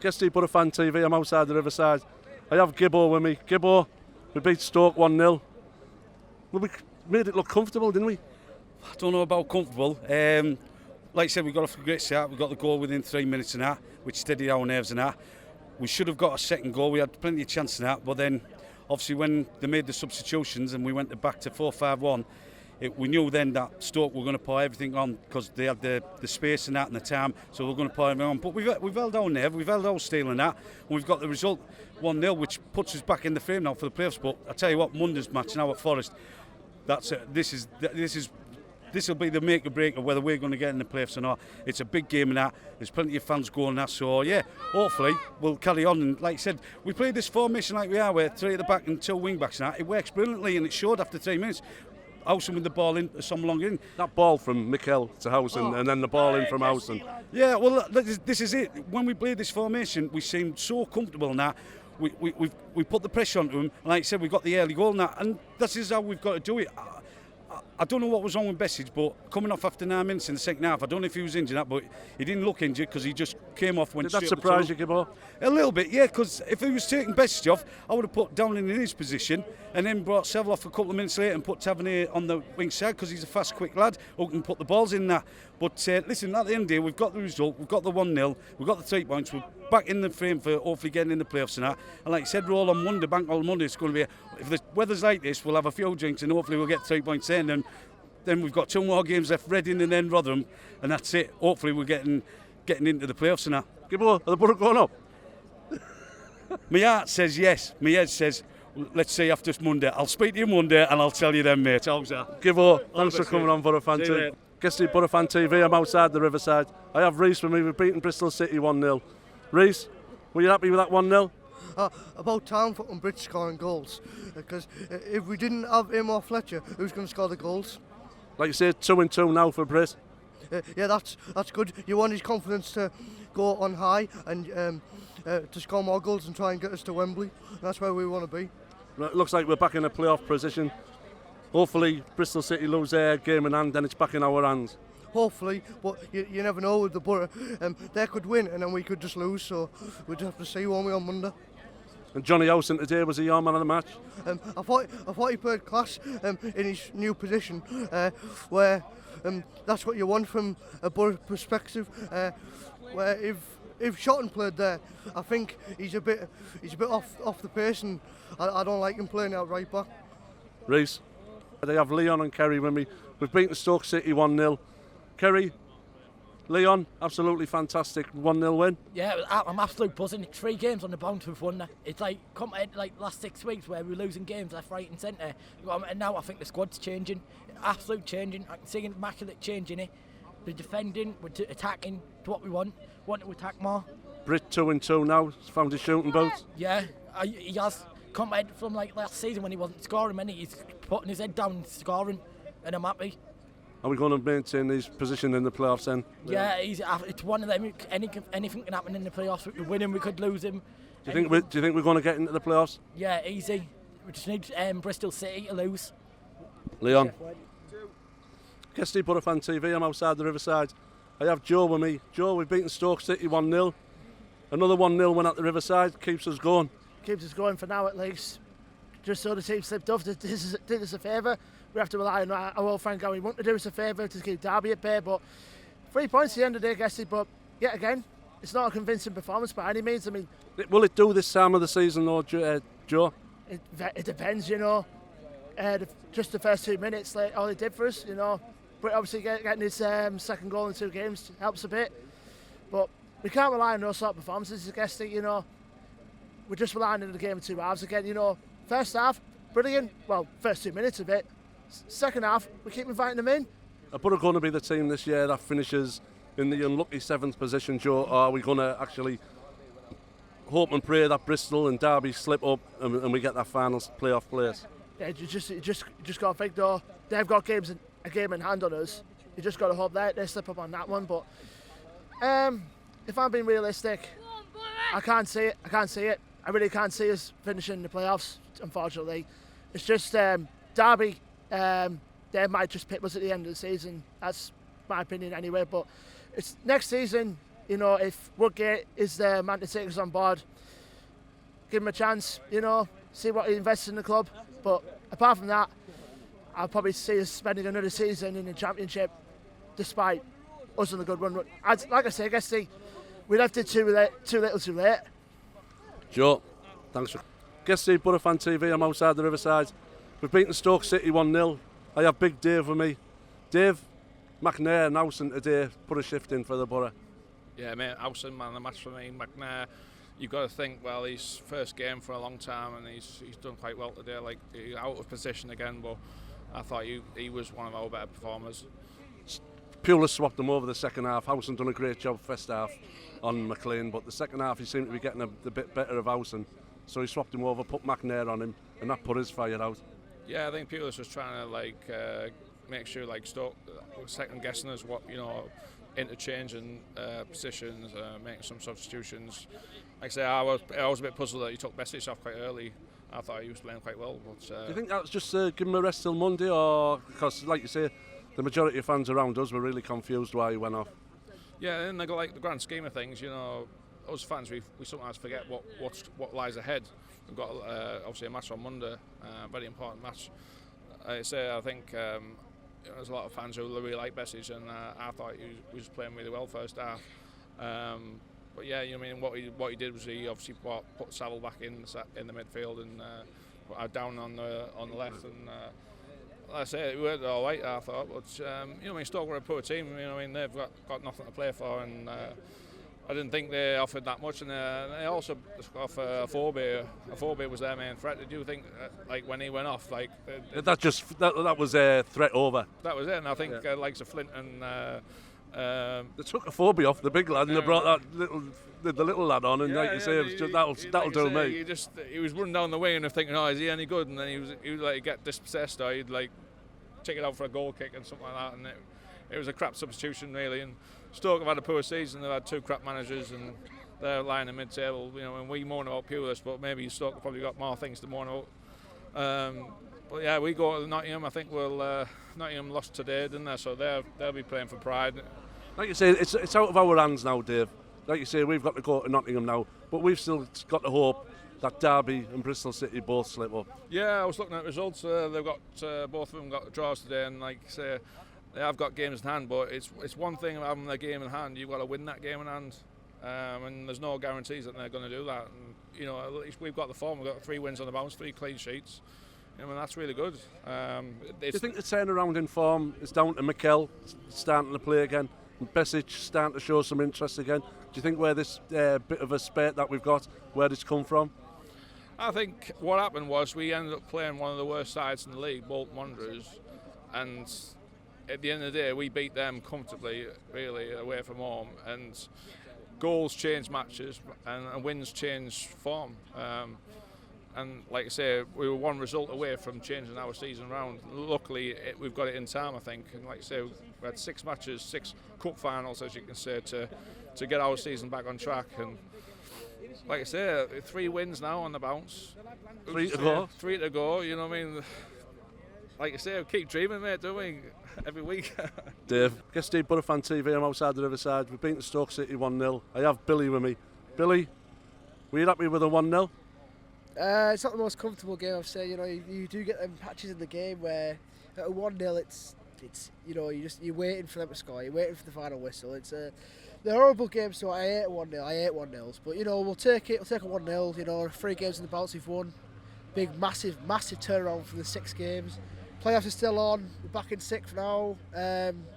Guesty Boro Fan TV, I'm outside the Riverside. I have Gibbo with me. Gibbo, we beat Stoke 1-0. Well, we made it look comfortable, didn't we? I don't know about comfortable. Like I said, we got off a great start. We got the goal within 3 minutes and that, which steadied our nerves and that. We should have got a second goal. We had plenty of chances in that, but then obviously when they made the substitutions and we went back to 4-5-1, we knew then that Stoke were going to put everything on because they had the space and that and the time, so we're going to put everything on. But we've held our nerve, we've held our steel in that, and we've got the result 1-0, which puts us back in the frame now for the playoffs. But I tell you what, Monday's match now at Forest, this will be the make or break of whether we're going to get in the playoffs or not. It's a big game in that. There's plenty of fans going that. So yeah, hopefully we'll carry on. And like I said, we played this formation like we are, where 3 at the back and 2 wing backs and that. It works brilliantly, and it showed after 3 minutes. Howson with the ball in, some long in. That ball from Mcclean to Howson, and then the ball in from Howson. Yeah, well, this is it. When we played this formation, we seemed so comfortable now. We put the pressure onto them, and like I said, we got the early goal now, and this is how we've got to do it. I don't know what was wrong with Bessage, but coming off after 9 minutes in the second half, I don't know if he was injured, but he didn't look injured because he just came off. Did that surprise you, Gibbo? A little bit, yeah, because if he was taking Bessage off, I would have put Downing in his position and then brought Seville off a couple of minutes later and put Tavernier on the wing side because he's a fast, quick lad who can put the balls in that. But listen, at the end of the day, we've got the result, we've got the 1-0, we've got the 3 points, we're back in the frame for hopefully getting in the playoffs and that. And like I said, we're all on Monday, bank on Monday, it's going to be, if the weather's like this, we'll have a few drinks and hopefully we'll get 3 points in. And then we've got 2 more games left, Reading and then Rotherham, and that's it. Hopefully we're getting into the playoffs and that. Gibbo, are the Boro going up? My heart says yes. My head says, let's see after Monday. I'll speak to you Monday and I'll tell you then, mate. How's that? Gibbo, thanks for coming on Boro Fan TV. Guesty Boro Fan TV, I'm outside the Riverside. I have Reese with me, we've beaten Bristol City 1-0. Reese, were you happy with that 1-0? About time for Britt scoring goals, because if we didn't have him or Fletcher, who's going to score the goals? Like you said, 2-2 now for Britt. Yeah, that's good. You want his confidence to go on high and to score more goals and try and get us to Wembley. That's where we want to be. It looks like we're back in a playoff position. Hopefully Bristol City lose their game in hand, then it's back in our hands. Hopefully, but you never know with the Boro. They could win and then we could just lose, so we'd have to see, won't we, on Monday. And Johnny Howson today, was he your man of the match? I thought he played class in his new position, where that's what you want from a Boro perspective. Where if Shotton played there, I think he's a bit off the pace, and I don't like him playing out right back. Reece, they have Leon and Kerry with me. We've beaten Stoke City 1-0. Kerry, Leon, absolutely fantastic 1-0 win. Yeah, I'm absolutely buzzing. 3 games on the bounce we've won. It's like compared to like last 6 weeks where we're losing games left, right and centre. And now I think the squad's changing, absolute changing. I can see an immaculate change in it. The defending, we're attacking to what we want to attack more. Britt 2-2 now, he's found his shooting boots. Yeah, he has compared from like last season when he wasn't scoring many. He's putting his head down and scoring, and I'm happy. Are we going to maintain his position in the playoffs then? Yeah, it's one of them. Anything can happen in the playoffs. We could win him, we could lose him. Do you think we're going to get into the playoffs? Yeah, easy. We just need Bristol City to lose. Leon. Guesty Boro Fan TV, I'm outside the Riverside. I have Joe with me. Joe, we've beaten Stoke City 1-0. Another 1-0 win at the Riverside, keeps us going. Keeps us going for now at least. Just so the team slipped off, did us a favour. We have to rely on our old friend Gary. We want to do us a favour to keep Derby at bay, but 3 points at the end of the day, Guesty, but yet again, it's not a convincing performance by any means. I mean, will it do this time of the season though, Joe? It depends, you know. Just the first 2 minutes, like all they did for us, you know. But obviously getting his second goal in 2 games helps a bit. But we can't rely on those sort of performances, Guesty, you know. We're just relying on the game of 2 halves again, you know. First half, brilliant. Well, first 2 minutes of it. Second half, we keep inviting them in. Are Boro going to be the team this year that finishes in the unlucky 7th position, Joe? Or are we going to actually hope and pray that Bristol and Derby slip up and we get that final playoff place? Yeah, you just got to think though, they've got a game in hand on us. You just got to hope they slip up on that one. But if I'm being realistic, I can't see it. I really can't see us finishing the playoffs, unfortunately. It's just Derby, they might just pick us at the end of the season. That's my opinion anyway. But it's next season, you know, if Woodgate is the man to take us on board, give him a chance, you know, see what he invests in the club. But apart from that, I'll probably see us spending another season in the Championship, despite us on a good run. Like I say, I guess we left it too little too late. Joe, thanks for... Guest see Boro Fan TV, I'm outside the Riverside. We've beaten Stoke City 1-0. I have Big Dave with me. Dave, McNair and Howson today put a shift in for the Boro. Yeah, mate, Howson, man, the match for me. McNair, you've got to think, well, his first game for a long time, and he's done quite well today. Like, out of position again, but I thought he was one of our better performers. Pulis swapped him over the second half. Howson done a great job first half on McClean, but the second half he seemed to be getting a bit better of Howson. So he swapped him over, put McNair on him, and that put his fire out. Yeah, I think Pulis was trying to make sure Stoke second guessing us what, you know, interchanging positions, making some substitutions. Like I say, I was a bit puzzled that he took Besic off quite early. I thought he was playing quite well. But do you think that's just give him a rest till Monday, or because, like you say, the majority of fans around us were really confused why he went off? Yeah, in the grand scheme of things, you know, us fans, we sometimes forget what lies ahead. We've got obviously a match on Monday, very important match. I think there's a lot of fans who really like Besic, and I thought he was playing really well first half. But yeah, you know, I mean, what he did was he obviously put Saville back in the midfield and put down on the left, and like I say, it worked all right, I thought. But you know, I mean, Stoke were a poor team. You know, I mean, they've got nothing to play for, and I didn't think they offered that much, and they also offered Afobe. Afobe was their main threat. Did you think, when he went off, that was a threat over? That was it, and I think likes of Flint and they took Afobe off the big lad, and they brought the little lad on, and like you say, that'll do me. He was running down the wing and thinking, oh, is he any good? And then he would like get dispossessed, or he'd like take it out for a goal kick and something like that, and it was a crap substitution really. And Stoke have had a poor season. They've had two crap managers, and they're lying in mid-table. You know, and we moan about Pulis, but maybe Stoke have probably got more things to moan about. But yeah, we go to Nottingham. I think Nottingham lost today, didn't they? So they'll be playing for pride. Like you say, it's out of our hands now, Dave. Like you say, we've got to go to Nottingham now, but we've still got to hope that Derby and Bristol City both slip up. Yeah, I was looking at results. They've got both of them got draws today, and like I say, they have got games in hand. But it's one thing having a game in hand. You've got to win that game in hand, and there's no guarantees that they're going to do that. And you know, at least we've got the form. We've got 3 wins on the bounce, 3 clean sheets. I mean, that's really good. Do you think the turnaround in form is down to Mikel starting to play again, and Besic starting to show some interest again? Do you think where this bit of a spate that we've got, where it's come from? I think what happened was we ended up playing one of the worst sides in the league, Bolton Wanderers, and at the end of the day we beat them comfortably, really, away from home, and goals change matches and wins change form. And like I say, we were one result away from changing our season round. Luckily, we've got it in time, I think. And like I say, we had 6 matches, 6 cup finals, as you can say, to get our season back on track. And like I say, 3 wins now on the bounce. 3 to go. 3 to go. You know what I mean? Like I say, we keep dreaming, mate, don't we? Every week. Dave, guest Steve, Boro Fan TV. I'm outside the Riverside. We've beaten Stoke City 1-0. I have Billy with me. Billy, were you happy with a 1-0? It's not the most comfortable game, I've said. You know, you do get them patches in the game where at a 1-0 it's you know, you're waiting for them to score, you're waiting for the final whistle. It's they're horrible games, so I hate 1-0. I hate 1-0s, but you know, we'll take it. We'll take a 1-0. You know, 3 games in the bounce we've won. Big, massive turnaround from the 6 games. Playoffs are still on. We're back in 6th now.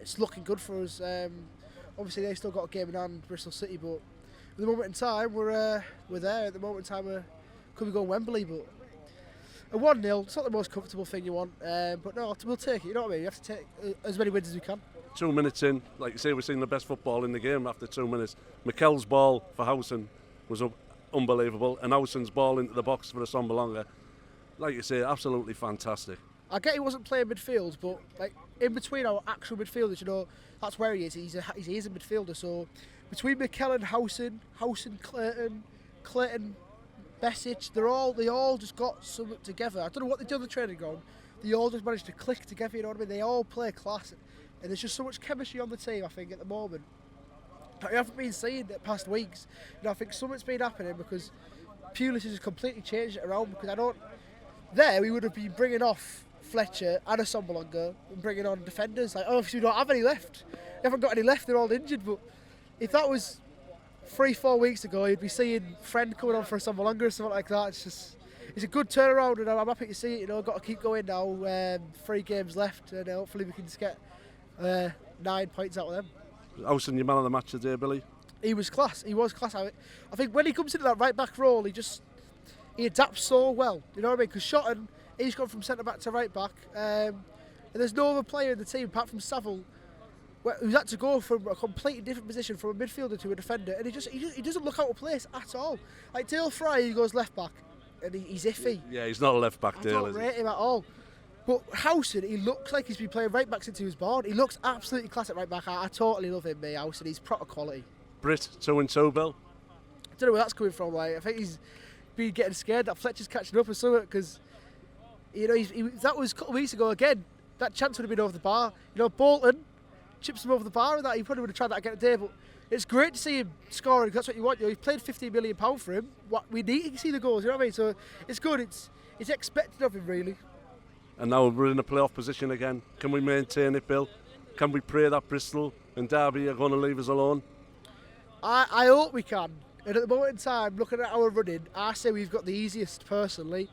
It's looking good for us. Obviously, they still got a game in hand, Bristol City, but at the moment in time, we're there. At the moment in time, could be going Wembley, but a 1-0, it's not the most comfortable thing you want, but no, we'll take it, you know what I mean? You have to take as many wins as we can. 2 minutes in, like you say, we've seen the best football in the game after 2 minutes. Mikel's ball for Howson was unbelievable, and Howson's ball into the box for a Sombalonga, like you say, absolutely fantastic. I get he wasn't playing midfield, but like in between our actual midfielders, you know, that's where he is. He is a midfielder, so between Mikel and Howson, Clayton, Besic, they all just got something together. I don't know what they do on the training ground. They all just managed to click together, you know what I mean? They all play class, and there's just so much chemistry on the team, I think, at the moment. that we haven't been seeing the past weeks. You know, I think something's been happening because Pulis has completely changed it around, because we would have been bringing off Fletcher and a Sombalonga and bringing on defenders. Like, obviously we don't have any left. We haven't got any left, they're all injured, but if that was 3-4 weeks ago, you'd be seeing Friend coming on for a Sombalonga or something like that. It's a good turnaround, and I'm happy to see it. You know, got to keep going now. 3 games left, and hopefully we can just get 9 points out of them. Howson, your man of the match today, Billy? He was class. He was class. I think when he comes into that right back role, he adapts so well. You know what I mean? Because Shotton, he's gone from centre back to right back, and there's no other player in the team apart from Saville who's had to go from a completely different position, from a midfielder to a defender, and he doesn't look out of place at all. Like Dale Fry, he goes left back, and he's iffy. Yeah, he's not a left back, Dale. I don't rate him at all. But Howson, he looks like he's been playing right back since he was born. He looks absolutely class at right back. I totally love him, mate, Howson. He's proper quality. Britt, 2-2, Bill. I don't know where that's coming from. Like, I think he's been getting scared that Fletcher's catching up or something, because you know that was a couple of weeks ago. Again, that chance would have been over the bar. You know, Bolton chips him over the bar, and that he probably would have tried that again today. But it's great to see him scoring, because that's what you want. You know, you've paid £15 million for him. We need to see the goals. You know what I mean? So it's good. It's expected of him, really. And now we're in a playoff position again. Can we maintain it, Bill? Can we pray that Bristol and Derby are going to leave us alone? I hope we can. And at the moment in time, looking at our running, I say we've got the easiest personally.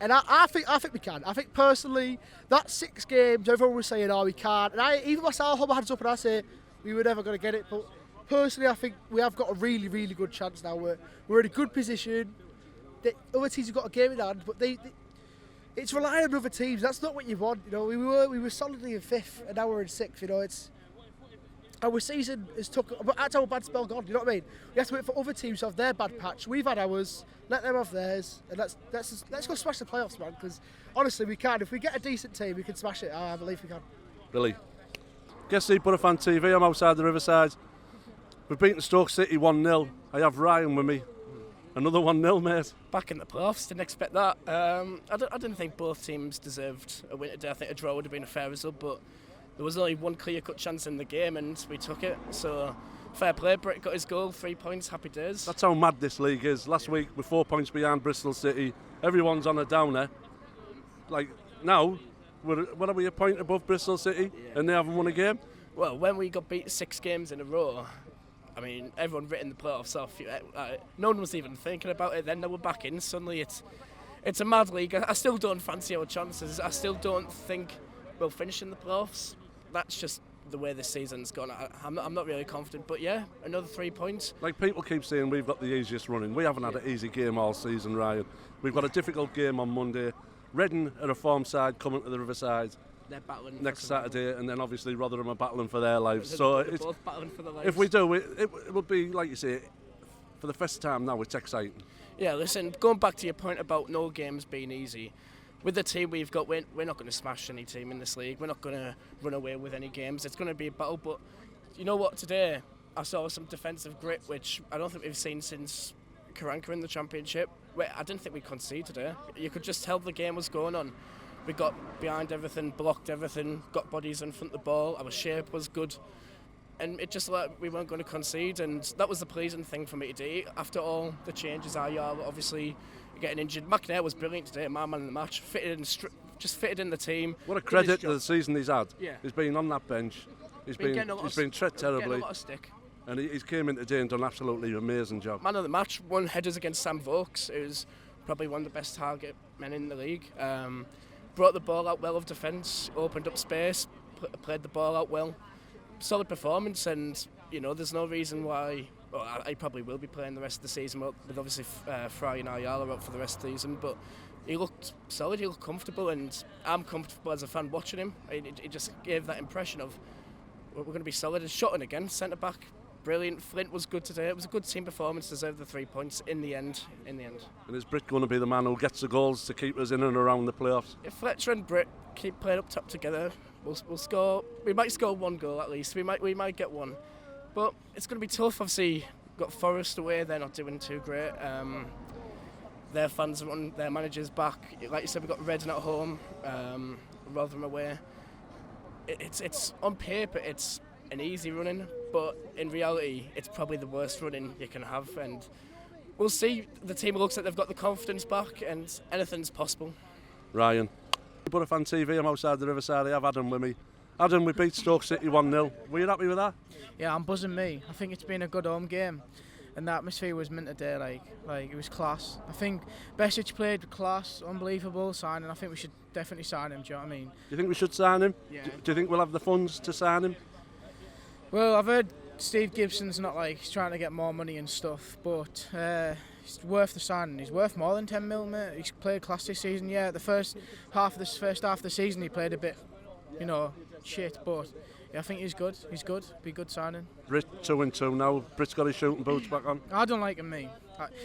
And I think we can. I think personally, that 6 games, everyone was saying, we can't. And even myself, I hold my hands up and I say, we were never going to get it. But personally, I think we have got a really, really good chance now. We're in a good position. The other teams have got a game in hand, but it's relying on other teams. That's not what you want. You know, we were solidly in 5th, and now we're in 6th. You know, our season has but that's our bad spell gone. You know what I mean? We have to wait for other teams to have their bad patch. We've had ours. Let them have theirs, and let's go smash the playoffs, man. Because honestly, we can. If we get a decent team, we can smash it. I believe we can. Billy, guest seat, Boro Fan TV. I'm outside the Riverside. We've beaten Stoke City 1-0. I have Ryan with me. Another 1-0, mate. Back in the playoffs, didn't expect that. I didn't think both teams deserved a win today. I think a draw would have been a fair result, but there was only one clear-cut chance in the game, and we took it. So fair play. Britt got his goal, 3 points, happy days. That's how mad this league is. Last week, we're 4 points behind Bristol City. Everyone's on a downer. Like now, what are we, a point above Bristol City, and they haven't won a game? Well, when we got beat 6 games in a row, I mean, everyone written the playoffs off. No one was even thinking about it. Then they were back in. Suddenly, it's a mad league. I still don't fancy our chances. I still don't think we'll finish in the playoffs. That's just the way this season's gone. I'm not really confident. But yeah, another 3 points. Like people keep saying, we've got the easiest running. We haven't had an easy game all season, Ryan. We've got a difficult game on Monday. Reading are a form side coming to the Riverside. They're battling next Saturday, and then obviously Rotherham are battling for their lives. So they're both battling for their lives. If we do, it will be, like you say, for the first time now, it's exciting. Yeah, listen, going back to your point about no games being easy, with the team we've got, we're not going to smash any team in this league. We're not going to run away with any games. It's going to be a battle, but you know what? Today, I saw some defensive grit, which I don't think we've seen since Karanka in the Championship. I didn't think we'd concede today. You could just tell the game was going on. We got behind everything, blocked everything, got bodies in front of the ball, our shape was good, and it just like we weren't going to concede, and that was the pleasing thing for me today. After all the changes, Ayala obviously getting injured. McNair was brilliant today, my man in the match, just fitted in the team. What a credit to the season he's had. Yeah. He's been on that bench, he's been tread terribly, getting a lot of stick. And he's came in today and done an absolutely amazing job. Man of the match, won headers against Sam Vokes, who's probably one of the best target men in the league. Brought the ball out well of defence, opened up space, played the ball out well. Solid performance, and you know there's no reason why. Well, I probably will be playing the rest of the season with obviously Fry and Ayala out for the rest of the season. But he looked solid, he looked comfortable, and I'm comfortable as a fan watching him. It just gave that impression of we're going to be solid. And Shotton again, centre back, brilliant. Flint was good today. It was a good team performance, deserved the 3 points in the end. And is Britt going to be the man who gets the goals to keep us in and around the playoffs? If Fletcher and Britt keep playing up top together, we'll score. We might score 1 goal at least. We might get 1, but it's going to be tough. Obviously, got Forest away. They're not doing too great. Their fans want their managers back. Like you said, we've got Reading at home, Rotherham away. It's on paper, it's an easy running. but in reality, it's probably the worst running you can have. And we'll see. The team looks like they've got the confidence back, and anything's possible. Ryan. Boro Fan TV, I'm outside the Riverside. I have Adam with me. Adam, we beat Stoke City 1-0. Were you happy with that? Yeah, I'm buzzing me. I think it's been a good home game. And the atmosphere was mint today, like it was class. I think Besic played class, unbelievable signing. I think we should definitely sign him, do you know what I mean? Do you think we should sign him? Yeah. Do you think we'll have the funds to sign him? Well, I've heard Steve Gibson's not he's trying to get more money and stuff, but it's worth the signing. He's worth more than 10 mil, mate. He's played class this season, yeah. The first half of the season he played a bit, shit, but yeah, I think he's good. He's good. Be a good signing. Britt 2-2 now. Britt's got his shooting boots back on. I don't like him, mate.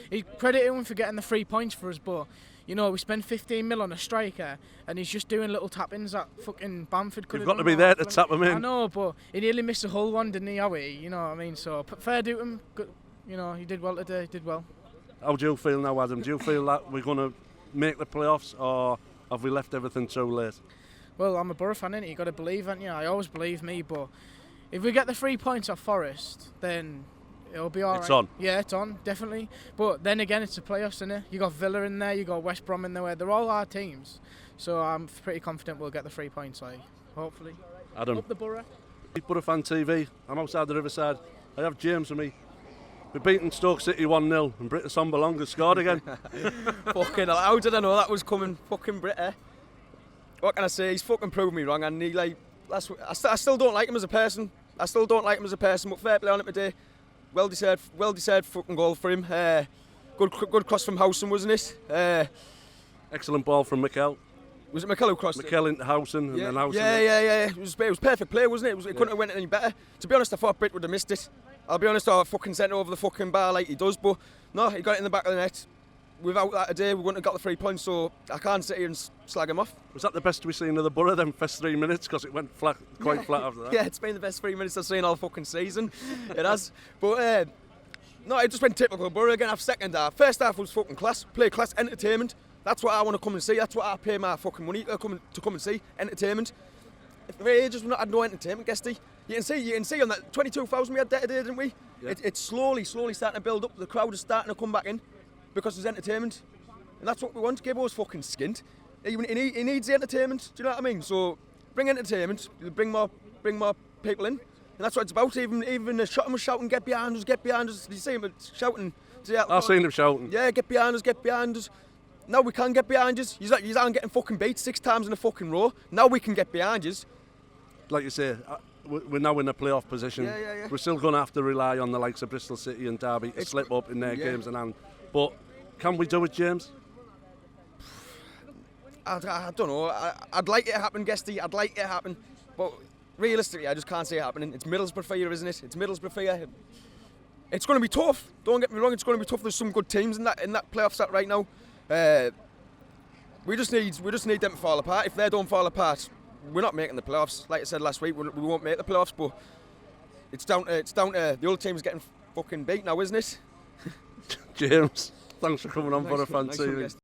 He credited him for getting the 3 points for us, but we spent 15 mil on a striker, and he's just doing little tap-ins that fucking Bamford could have done. You've got to be there to tap him in. I know, but he nearly missed a whole one, didn't he, Howie? You know what I mean? So, fair do to him. Good, he did well today, did well. How do you feel now, Adam? Do you feel that we're going to make the playoffs, or have we left everything too late? Well, I'm a Boro fan, innit? You got to believe, haven't you? I always believe me, but if we get the 3 points off Forest, then it'll be all right. It's on. Yeah, it's on, definitely. But then again, it's the playoffs, innit? You got Villa in there, you got West Brom in there. They're all our teams. So I'm pretty confident we'll get the 3 points, hopefully. Adam. Up the Boro. Boro Fan TV. I'm outside the Riverside. I have James with me. We're beating Stoke City 1-0 and Britt Sonbalonga scored again. Fucking hell, how did I know that was coming? Fucking Britt, eh? What can I say? He's fucking proved me wrong, and I still don't like him as a person. But fair play on it today. Well deserved fucking goal for him. Good cross from Howson, wasn't it? Excellent ball from Mikel. Was it Mikel who crossed it? Mikel into Howson and then Howson. Yeah. It was perfect play, wasn't it? It couldn't have went any better. To be honest, I thought Britt would have missed it. I'll be honest, I fucking sent it over the fucking bar like he does, but no, he got it in the back of the net. Without that today, we wouldn't have got the 3 points, so I can't sit here and slag him off. Was that the best we've seen of the Boro then, first 3 minutes? Because it went quite flat after that. Yeah, it's been the best 3 minutes I've seen all fucking season. It has. But no, it just went typical Boro again after second half. First half was fucking class, play class, entertainment. That's what I want to come and see. That's what I pay my fucking money to come and see. Entertainment. For ages we've not had no entertainment, Guesty. You can see on that 22,000 we had there today, didn't we? Yeah. It's slowly starting to build up. The crowd is starting to come back in because there's entertainment, and that's what we want. Gibbo's fucking skint. He needs the entertainment. Do you know what I mean? So bring entertainment, bring more people in, and that's what it's about. Even the Shotton was shouting, "Get behind us, get behind us." Did you see him shouting? I've seen him shouting. Yeah, get behind us, get behind us. Now we can get behind us. You aren't getting fucking beat 6 times in a fucking row. Now we can get behind us. Like you say, we're now in a playoff position. Yeah. We're still going to have to rely on the likes of Bristol City and Derby to slip up in their games and hand. But can we do it, James? I don't know. I'd like it to happen, Guesty. I'd like it to happen. But realistically, I just can't see it happening. It's Middlesbrough for you, isn't it? It's Middlesbrough for you. It's going to be tough. Don't get me wrong. It's going to be tough. There's some good teams in that playoff set right now. We just need them to fall apart. If they don't fall apart, we're not making the playoffs. Like I said last week, we won't make the playoffs. But it's down to the other teams getting fucking beat now, isn't it? James, thanks for coming on Boro Fan TV.